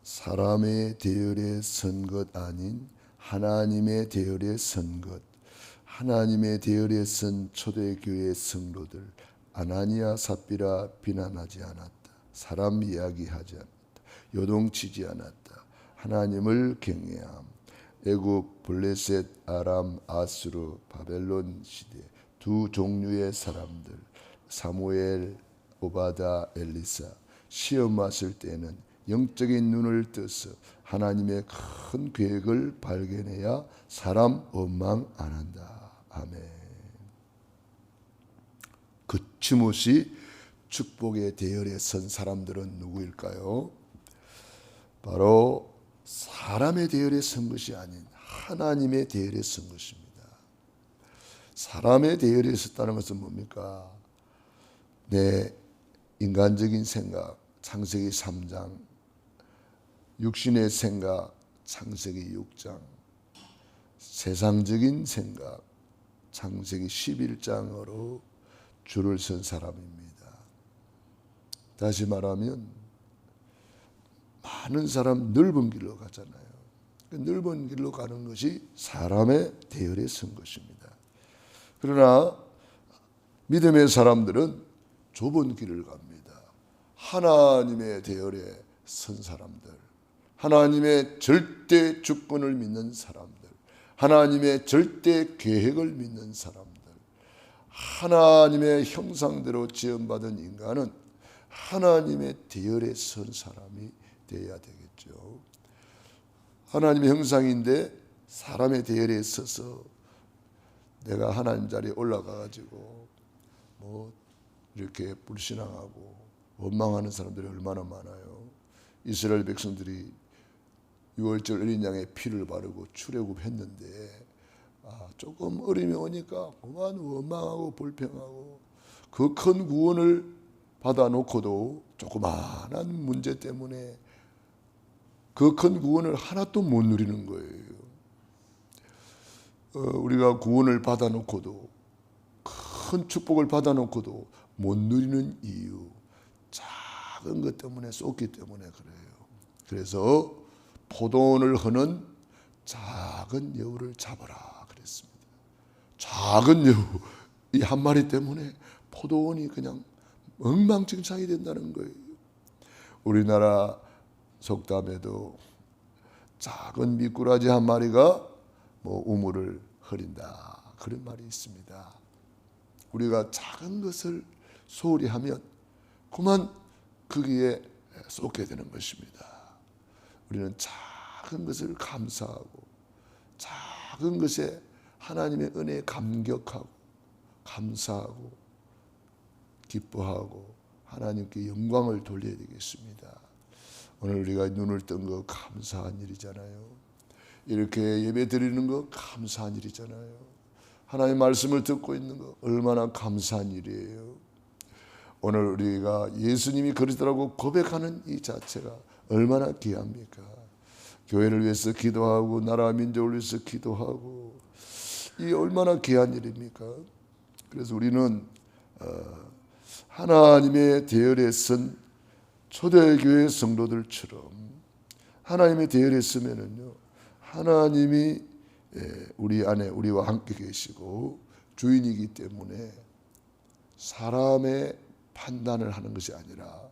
사람의 대열에 선 것 아닌 하나님의 대열에 선 것. 하나님의 대열에 선 초대교회 성도들 아나니아 삽비라 비난하지 않았다. 사람 이야기하지 않았다. 요동치지 않았다. 하나님을 경외함. 애굽, 블레셋, 아람, 아수르, 바벨론 시대 두 종류의 사람들 사무엘, 오바다, 엘리사 시험 왔을 때는 영적인 눈을 떠서 하나님의 큰 계획을 발견해야 사람 원망 안 한다. 아멘. 거침없이 축복의 대열에 선 사람들은 누구일까요? 바로 사람의 대열에 선 것이 아닌 하나님의 대열에 선 것입니다. 사람의 대열에 섰다는 것은 뭡니까? 내 인간적인 생각, 창세기 3장, 육신의 생각, 창세기 6장, 세상적인 생각, 창세기 11장으로 줄을 선 사람입니다. 다시 말하면 많은 사람 넓은 길로 가잖아요. 그 넓은 길로 가는 것이 사람의 대열에 선 것입니다. 그러나 믿음의 사람들은 좁은 길을 갑니다. 하나님의 대열에 선 사람들, 하나님의 절대 주권을 믿는 사람들, 하나님의 절대 계획을 믿는 사람들, 하나님의 형상대로 지음받은 인간은 하나님의 대열에 선 사람이 되어야 되겠죠. 하나님의 형상인데 사람의 대열에 서서 내가 하나님 자리에 올라가가지고 이렇게 불신앙하고 원망하는 사람들이 얼마나 많아요. 이스라엘 백성들이 6월절 어린 양의 피를 바르고 출애굽했는데 조금 어림이 오니까 그만 원망하고 불평하고 그 큰 구원을 받아놓고도 조그마한 문제 때문에 그 큰 구원을 하나도 못 누리는 거예요. 우리가 구원을 받아놓고도 큰 축복을 받아놓고도 못 누리는 이유, 작은 것 때문에 쏟기 때문에 그래요. 그래서 포도원을 허는 작은 여우를 잡아라 그랬습니다. 작은 여우 이 한 마리 때문에 포도원이 그냥 엉망진창이 된다는 거예요. 우리나라 속담에도 작은 미꾸라지 한 마리가 우물을 흐린다 그런 말이 있습니다. 우리가 작은 것을 소홀히 하면 그만 거기에 쏟게 되는 것입니다. 우리는 작은 것을 감사하고 작은 것에 하나님의 은혜에 감격하고 감사하고 기뻐하고 하나님께 영광을 돌려야 되겠습니다. 오늘 우리가 눈을 뜬 거 감사한 일이잖아요. 이렇게 예배 드리는 거 감사한 일이잖아요. 하나님의 말씀을 듣고 있는 거 얼마나 감사한 일이에요. 오늘 우리가 예수님이 그리스도라고 고백하는 이 자체가 얼마나 귀합니까? 교회를 위해서 기도하고 나라 민족을 위해서 기도하고 이 얼마나 귀한 일입니까? 그래서 우리는 하나님의 대열에 선 초대교회 성도들처럼 하나님의 대열에 서면은요, 하나님이 우리 안에 우리와 함께 계시고 주인이기 때문에 사람의 판단을 하는 것이 아니라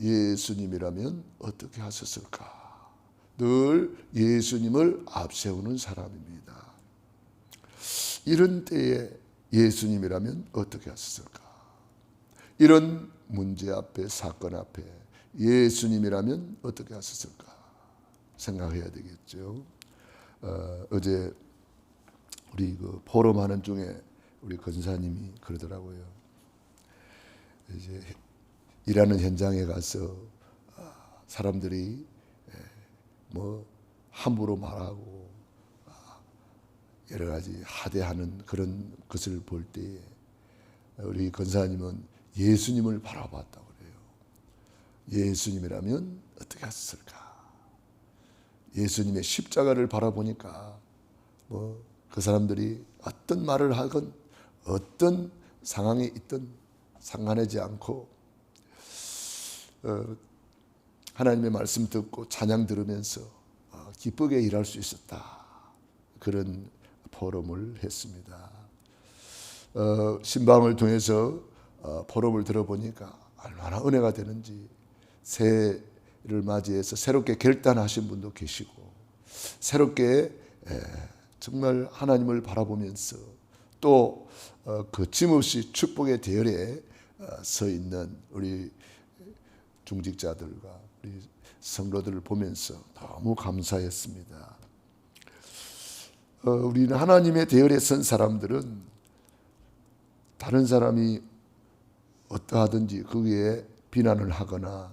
예수님이라면 어떻게 하셨을까? 늘 예수님을 앞세우는 사람입니다. 이런 때에 예수님이라면 어떻게 하셨을까? 이런 문제 앞에 사건 앞에 예수님이라면 어떻게 하셨을까? 생각해야 되겠죠. 어제 우리 그 포럼하는 중에 우리 권사님이 그러더라고요. 이제 일하는 현장에 가서 사람들이 함부로 말하고 여러 가지 하대하는 그런 것을 볼 때에 우리 권사님은 예수님을 바라봤다고 그래요. 예수님이라면 어떻게 하셨을까? 예수님의 십자가를 바라보니까 그 사람들이 어떤 말을 하건 어떤 상황에 있든 상관하지 않고 하나님의 말씀 듣고 찬양 들으면서 기쁘게 일할 수 있었다. 그런 포럼을 했습니다. 신방을 통해서 포럼을 들어보니까 얼마나 은혜가 되는지, 새해를 맞이해서 새롭게 결단하신 분도 계시고, 새롭게 정말 하나님을 바라보면서 또 거침없이 축복의 대열에 서 있는 우리 중직자들과 우리 성도들을 보면서 너무 감사했습니다. 우리는 하나님의 대열에 선 사람들은 다른 사람이 어떠하든지 거기에 비난을 하거나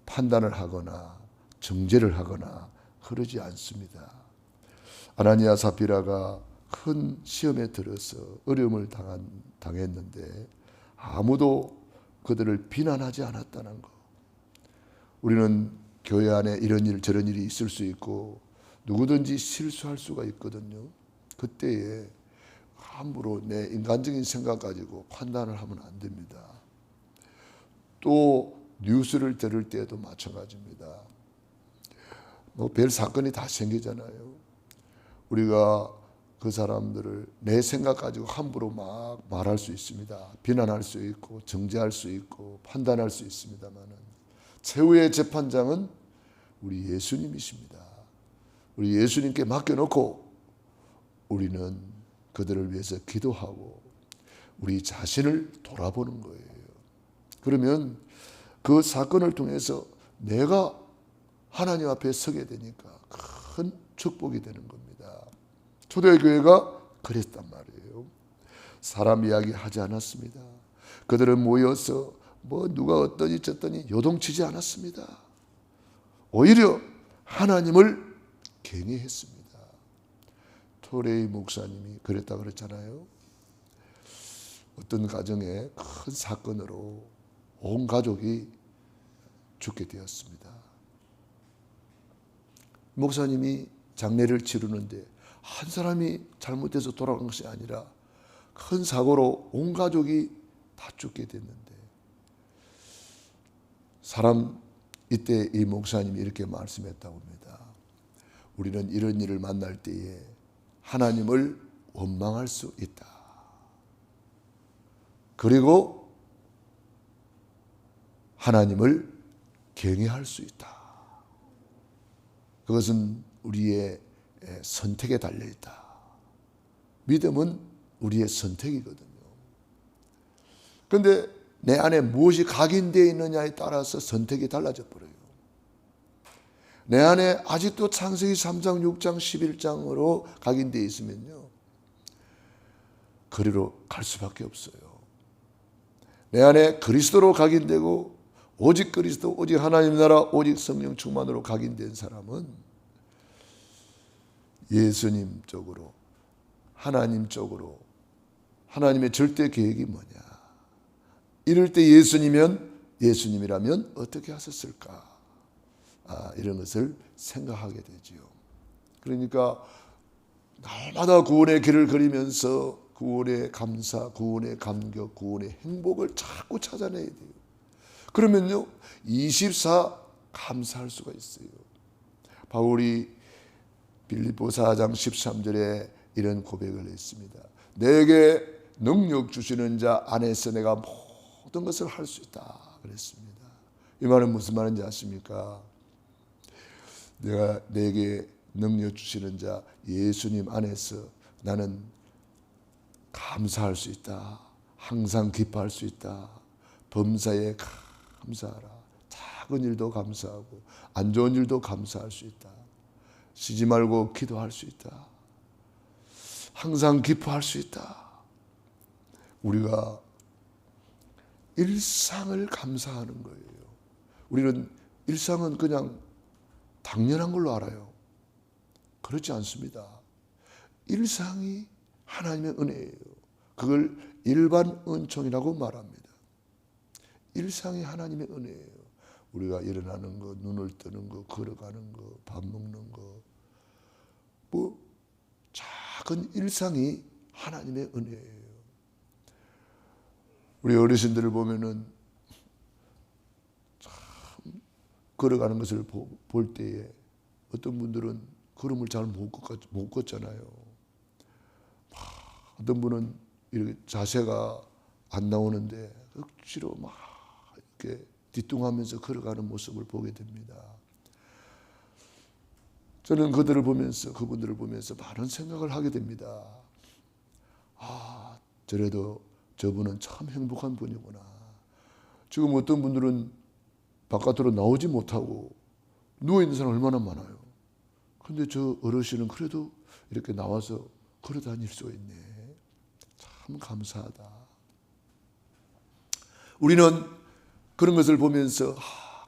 판단을 하거나 정죄를 하거나 그러지 않습니다. 아나니아 사피라가 큰 시험에 들어서 어려움을 당했는데 아무도 그들을 비난하지 않았다는 것. 우리는 교회 안에 이런 일 저런 일이 있을 수 있고 누구든지 실수할 수가 있거든요. 그때에 함부로 내 인간적인 생각 가지고 판단을 하면 안 됩니다. 또 뉴스를 들을 때도 마찬가지입니다. 별 사건이 다 생기잖아요. 우리가 그 사람들을 내 생각 가지고 함부로 막 말할 수 있습니다. 비난할 수 있고 정죄할 수 있고 판단할 수 있습니다만은 최후의 재판장은 우리 예수님이십니다. 우리 예수님께 맡겨놓고 우리는 그들을 위해서 기도하고 우리 자신을 돌아보는 거예요. 그러면 그 사건을 통해서 내가 하나님 앞에 서게 되니까 큰 축복이 되는 겁니다. 초대교회가 그랬단 말이에요. 사람 이야기 하지 않았습니다. 그들은 모여서 누가 어떠니 저떠니 요동치지 않았습니다. 오히려 하나님을 경외했습니다. 토레이 목사님이 그랬다 그랬잖아요. 어떤 가정에 큰 사건으로 온 가족이 죽게 되었습니다. 목사님이 장례를 치르는데 한 사람이 잘못해서 돌아간 것이 아니라 큰 사고로 온 가족이 다 죽게 됐는데 이때 이 목사님이 이렇게 말씀했다고 합니다. 우리는 이런 일을 만날 때에 하나님을 원망할 수 있다. 그리고 하나님을 경외할 수 있다. 그것은 우리의 선택에 달려있다. 믿음은 우리의 선택이거든요. 그런데 내 안에 무엇이 각인되어 있느냐에 따라서 선택이 달라져 버려요. 내 안에 아직도 창세기 3장, 6장, 11장으로 각인되어 있으면요, 그리로 갈 수밖에 없어요. 내 안에 그리스도로 각인되고 오직 그리스도, 오직 하나님 나라, 오직 성령 충만으로 각인된 사람은 예수님 쪽으로, 하나님 쪽으로, 하나님의 절대 계획이 뭐냐, 이럴 때 예수님이라면 어떻게 하셨을까, 이런 것을 생각하게 되지요. 그러니까 날마다 구원의 길을 걸으면서 구원의 감사, 구원의 감격, 구원의 행복을 자꾸 찾아내야 돼요. 그러면요 24 감사할 수가 있어요. 바울이 빌립보 4장 13절에 이런 고백을 했습니다. 내게 능력 주시는 자 안에서 내가 모든 것을 할 수 있다 그랬습니다. 이 말은 무슨 말인지 아십니까? 내게 능력 주시는 자 예수님 안에서 나는 감사할 수 있다. 항상 기뻐할 수 있다. 범사에 감사하라. 작은 일도 감사하고 안 좋은 일도 감사할 수 있다. 쉬지 말고 기도할 수 있다. 항상 기뻐할 수 있다. 우리가 일상을 감사하는 거예요. 우리는 일상은 그냥 당연한 걸로 알아요. 그렇지 않습니다. 일상이 하나님의 은혜예요. 그걸 일반 은총이라고 말합니다. 일상이 하나님의 은혜예요. 우리가 일어나는 거, 눈을 뜨는 거, 걸어가는 거, 밥 먹는 거, 작은 일상이 하나님의 은혜예요. 우리 어르신들을 보면은 참 걸어가는 것을 볼 때에 어떤 분들은 걸음을 잘 못 걷잖아요. 어떤 분은 이렇게 자세가 안 나오는데 억지로 막 이렇게 뒤뚱하면서 걸어가는 모습을 보게 됩니다. 저는 그분들을 보면서 많은 생각을 하게 됩니다. 저래도 저분은 참 행복한 분이구나. 지금 어떤 분들은 바깥으로 나오지 못하고 누워있는 사람 얼마나 많아요. 그런데 저 어르신은 그래도 이렇게 나와서 걸어 다닐 수 있네. 참 감사하다. 우리는 그런 것을 보면서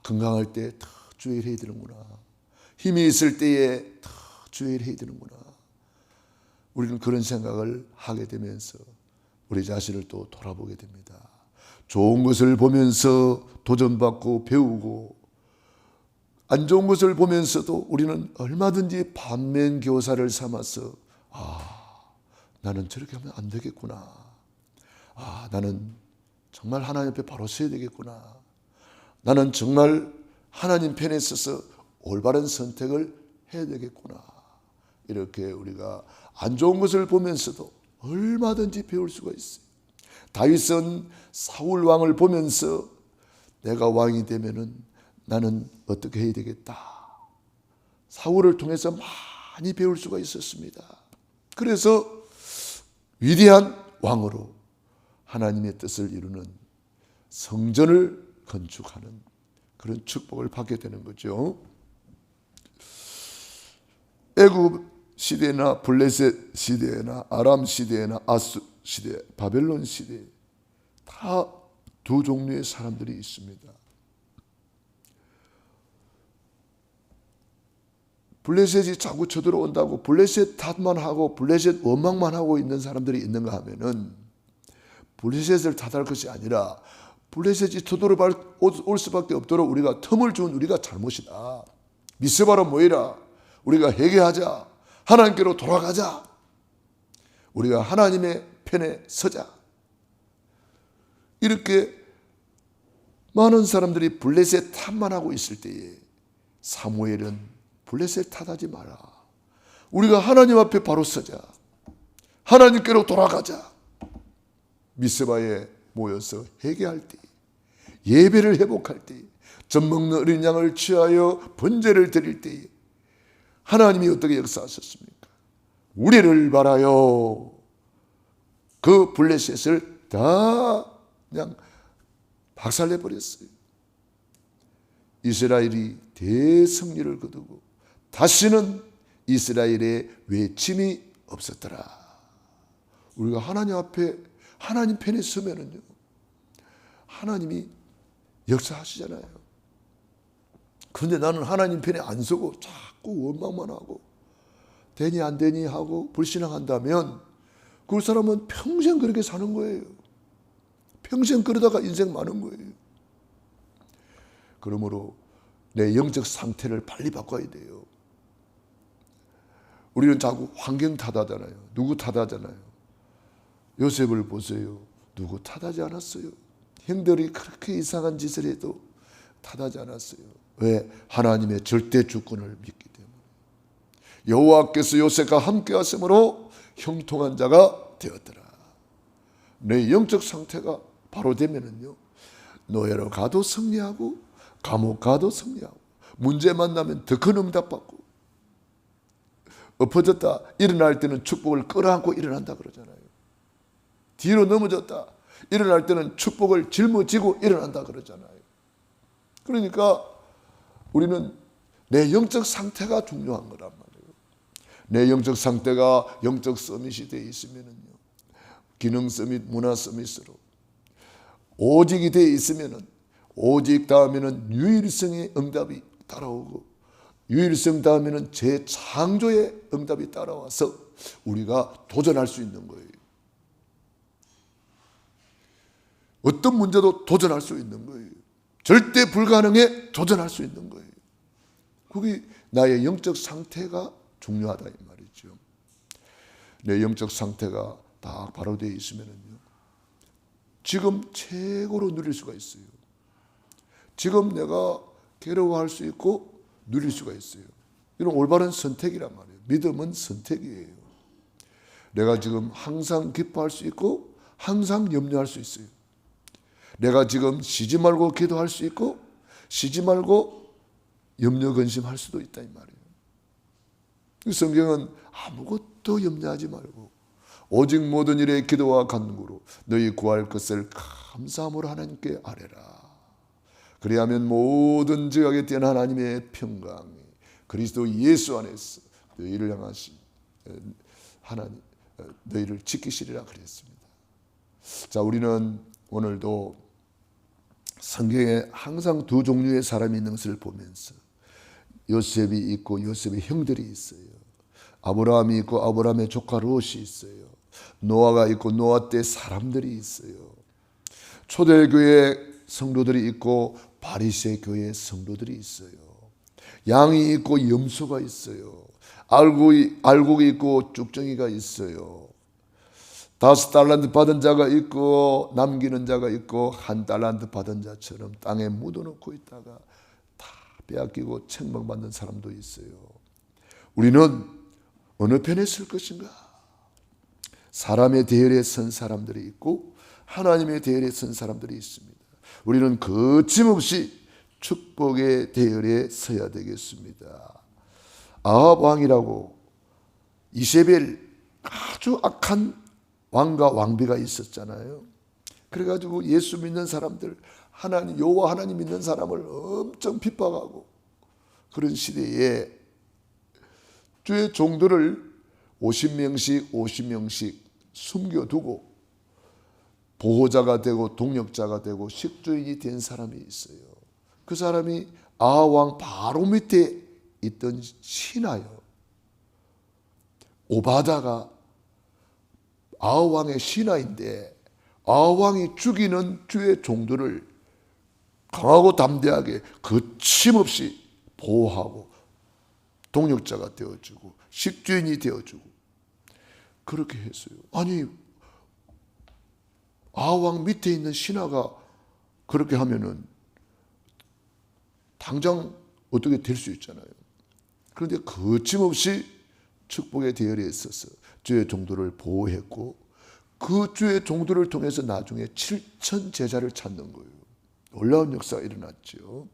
건강할 때 더 주의를 해야 되는구나. 힘이 있을 때에 더 주의를 해야 되는구나. 우리는 그런 생각을 하게 되면서 우리 자신을 또 돌아보게 됩니다. 좋은 것을 보면서 도전받고 배우고, 안 좋은 것을 보면서도 우리는 얼마든지 반면교사를 삼아서 나는 저렇게 하면 안 되겠구나. 나는 정말 하나님 앞에 바로 서야 되겠구나. 나는 정말 하나님 편에 서서 올바른 선택을 해야 되겠구나. 이렇게 우리가 안 좋은 것을 보면서도 얼마든지 배울 수가 있어요. 다윗은 사울 왕을 보면서 내가 왕이 되면은 나는 어떻게 해야 되겠다. 사울을 통해서 많이 배울 수가 있었습니다. 그래서 위대한 왕으로 하나님의 뜻을 이루는 성전을 건축하는 그런 축복을 받게 되는 거죠. 애굽 시대나 블레셋 시대나 아람 시대나 아수 시대, 바벨론 시대 다 두 종류의 사람들이 있습니다. 블레셋이 자꾸 쳐들어온다고 블레셋 탓만 하고 블레셋 원망만 하고 있는 사람들이 있는가 하면은 블레셋을 탓할 것이 아니라 블레셋이 쳐들어올 수밖에 없도록 우리가 틈을 준 우리가 잘못이다. 미스바로 모이라. 우리가 회개하자. 하나님께로 돌아가자. 우리가 하나님의 편에 서자. 이렇게 많은 사람들이 블레셋 탓만 하고 있을 때에 사무엘은 블레셋 탓하지 마라. 우리가 하나님 앞에 바로 서자. 하나님께로 돌아가자. 미스바에 모여서 회개할 때, 예배를 회복할 때, 젖 먹는 어린 양을 취하여 번제를 드릴 때에 하나님이 어떻게 역사하셨습니까? 우리를 바라여 그 블레셋을 다 그냥 박살내버렸어요. 이스라엘이 대승리를 거두고 다시는 이스라엘의 외침이 없었더라. 우리가 하나님 앞에 하나님 편에 서면은요, 하나님이 역사하시잖아요. 그런데 나는 하나님 편에 안 서고 자꾸 원망만 하고 되니 안 되니 하고 불신앙한다면 그 사람은 평생 그렇게 사는 거예요. 평생 그러다가 인생 많은 거예요. 그러므로 내 영적 상태를 빨리 바꿔야 돼요. 우리는 자꾸 환경 탓하잖아요. 누구 탓하잖아요. 요셉을 보세요. 누구 탓하지 않았어요. 형들이 그렇게 이상한 짓을 해도 탓하지 않았어요. 왜? 하나님의 절대 주권을 믿기 때문에. 여호와께서 요셉과 함께 하심으로 형통한 자가 되었더라. 내 영적 상태가 바로 되면은요, 노예로 가도 승리하고 감옥 가도 승리하고 문제 만나면 더 큰 응답받고, 엎어졌다 일어날 때는 축복을 끌어안고 일어난다 그러잖아요. 뒤로 넘어졌다 일어날 때는 축복을 짊어지고 일어난다 그러잖아요. 그러니까 우리는 내 영적 상태가 중요한 거란 말이에요. 내 영적 상태가 영적 서밋이 되어 있으면은요, 기능 서밋, 문화 서밋으로 오직이 되어 있으면은, 오직 다음에는 유일성의 응답이 따라오고, 유일성 다음에는 재창조의 응답이 따라와서 우리가 도전할 수 있는 거예요. 어떤 문제도 도전할 수 있는 거예요. 절대 불가능에 도전할 수 있는 거예요. 그게 나의 영적 상태가 중요하다 이 말이죠. 내 영적 상태가 딱 바로 되어 있으면요, 지금 최고로 누릴 수가 있어요. 지금 내가 괴로워할 수 있고 누릴 수가 있어요. 이런 올바른 선택이란 말이에요. 믿음은 선택이에요. 내가 지금 항상 기뻐할 수 있고 항상 염려할 수 있어요. 내가 지금 쉬지 말고 기도할 수 있고 쉬지 말고 염려 근심할 수도 있다 이 말이에요. 성경은 아무것도 염려하지 말고 오직 모든 일에 기도와 간구로 너희 구할 것을 감사함으로 하나님께 아뢰라. 그리하면 모든 지각에 뛰어난 하나님의 평강이 그리스도 예수 안에서 너희를 향하신 하나님 너희를 지키시리라 그랬습니다. 자, 우리는 오늘도 성경에 항상 두 종류의 사람이 있는 것을 보면서 요셉이 있고 요셉의 형들이 있어요. 아브라함이 있고 아브라함의 조카 롯이 있어요. 노아가 있고 노아 때 사람들이 있어요. 초대교회 성도들이 있고 바리새 교회 성도들이 있어요. 양이 있고 염소가 있어요. 알곡이 있고 쭉정이가 있어요. 5달란트 받은 자가 있고 남기는 자가 있고 1달란트 받은 자처럼 땅에 묻어놓고 있다가 다 빼앗기고 책망받는 사람도 있어요. 우리는 어느 편에 설 것인가? 사람의 대열에 선 사람들이 있고 하나님의 대열에 선 사람들이 있습니다. 우리는 거침없이 축복의 대열에 서야 되겠습니다. 아합 왕이라고 이세벨 아주 악한 왕과 왕비가 있었잖아요. 그래가지고 예수 믿는 사람들, 하나님 여호와 하나님 믿는 사람을 엄청 핍박하고 그런 시대에 주의 종들을 50명씩 숨겨두고 보호자가 되고 동력자가 되고 식주인이 된 사람이 있어요. 그 사람이 아합 왕 바로 밑에 있던 신하요. 오바다가 아합 왕의 신하인데 아합 왕이 죽이는 주의 종들을 강하고 담대하게 거침없이 보호하고 동력자가 되어주고 식주인이 되어주고 그렇게 했어요. 아니 아합 왕 밑에 있는 신하가 그렇게 하면은 당장 어떻게 될 수 있잖아요. 그런데 거침없이 축복의 대열에 있어서 주의 종들을 보호했고 그 주의 종들을 통해서 나중에 7천 제자를 찾는 거예요. 놀라운 역사가 일어났죠.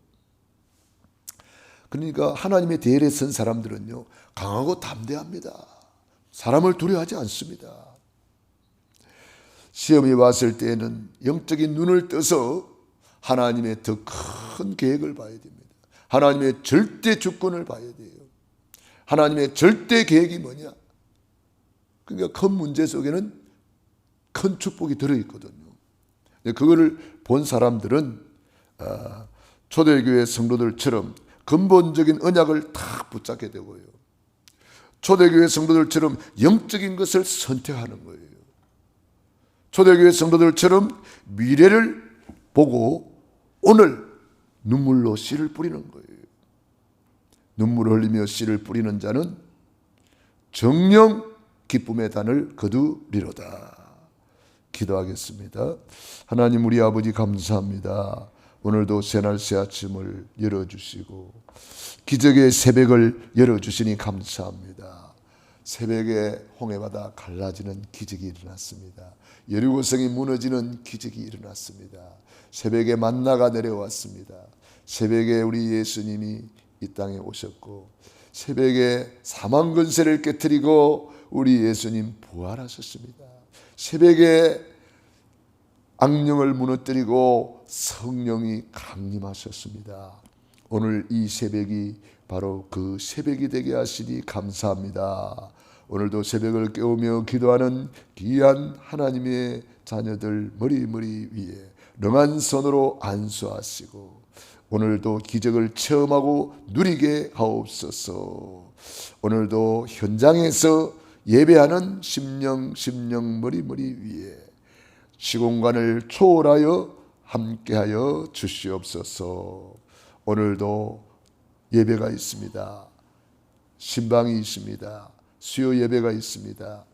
그러니까 하나님의 대열에 선 사람들은요 강하고 담대합니다. 사람을 두려워하지 않습니다. 시험이 왔을 때에는 영적인 눈을 떠서 하나님의 더 큰 계획을 봐야 됩니다. 하나님의 절대 주권을 봐야 돼요. 하나님의 절대 계획이 뭐냐? 그러니까 큰 문제 속에는 큰 축복이 들어있거든요. 그거를 본 사람들은 초대교회 성도들처럼 근본적인 언약을 탁 붙잡게 되고요. 초대교회 성도들처럼 영적인 것을 선택하는 거예요. 초대교회 성도들처럼 미래를 보고 오늘 눈물로 씨를 뿌리는 거예요. 눈물을 흘리며 씨를 뿌리는 자는 정령 기쁨의 단을 거두리로다. 기도하겠습니다. 하나님 우리 아버지 감사합니다. 오늘도 새날 새 아침을 열어주시고 기적의 새벽을 열어주시니 감사합니다. 새벽에 홍해바다 갈라지는 기적이 일어났습니다. 여리고성이 무너지는 기적이 일어났습니다. 새벽에 만나가 내려왔습니다. 새벽에 우리 예수님이 이 땅에 오셨고 새벽에 사망 권세를 깨뜨리고 우리 예수님 부활하셨습니다. 새벽에 악령을 무너뜨리고 성령이 강림하셨습니다. 오늘 이 새벽이 바로 그 새벽이 되게 하시니 감사합니다. 오늘도 새벽을 깨우며 기도하는 귀한 하나님의 자녀들 머리 위에 능한 손으로 안수하시고 오늘도 기적을 체험하고 누리게 하옵소서. 오늘도 현장에서 예배하는 심령 머리 위에 시공간을 초월하여 함께하여 주시옵소서. 오늘도 예배가 있습니다. 신방이 있습니다. 수요 예배가 있습니다.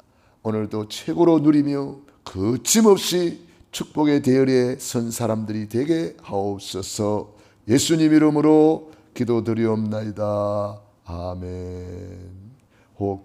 오늘도 최고로 누리며 거침없이 축복의 대열에 선 사람들이 되게 하옵소서. 예수님 이름으로 기도드리옵나이다. 아멘. 호흡